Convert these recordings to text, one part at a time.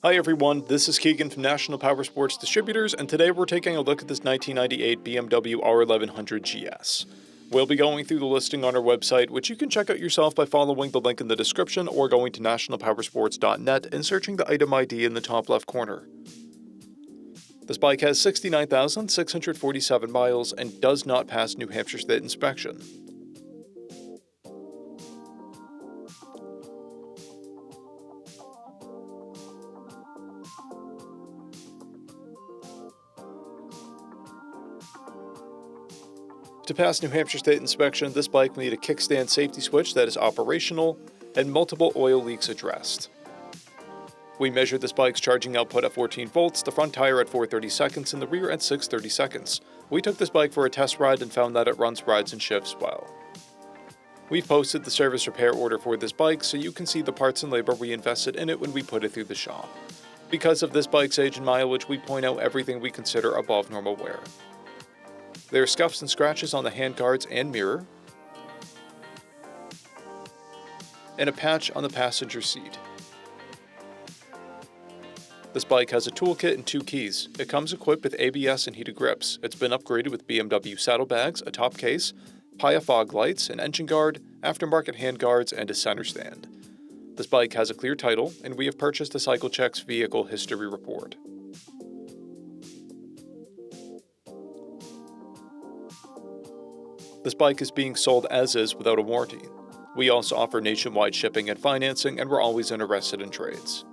Hi everyone, this is Keegan from National Powersports Distributors, and today we're taking a look at this 1998 BMW R1100GS. We'll be going through the listing on our website, which you can check out yourself by following the link in the description or going to nationalpowersports.net and searching the item ID in the top left corner. This bike has 69,647 miles and does not pass New Hampshire State inspection. To pass New Hampshire State inspection, this bike will need a kickstand safety switch that is operational and multiple oil leaks addressed. We measured this bike's charging output at 14 volts, the front tire at 430 seconds, and the rear at 630 seconds. We took this bike for a test ride and found that it runs, rides, and shifts well. We've posted the service repair order for this bike so you can see the parts and labor we invested in it when we put it through the shop. Because of this bike's age and mileage, we point out everything we consider above normal wear. There are scuffs and scratches on the handguards and mirror, and a patch on the passenger seat. This bike has a toolkit and 2 keys. It comes equipped with ABS and heated grips. It's been upgraded with BMW saddlebags, a top case, Paya fog lights, an engine guard, aftermarket handguards, and a center stand. This bike has a clear title, and we have purchased a CycleCheck's vehicle history report. This bike is being sold as is without a warranty. We also offer nationwide shipping and financing, and we're always interested in trades.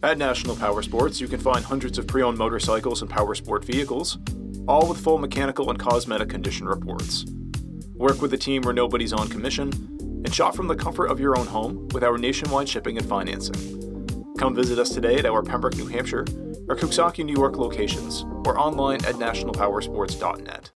At National Powersports, you can find hundreds of pre-owned motorcycles and powersport vehicles, all with full mechanical and cosmetic condition reports. Work with a team where nobody's on commission, and shop from the comfort of your own home with our nationwide shipping and financing. Come visit us today at our Pembroke, New Hampshire, or Coxsackie, New York locations, or online at nationalpowersports.net.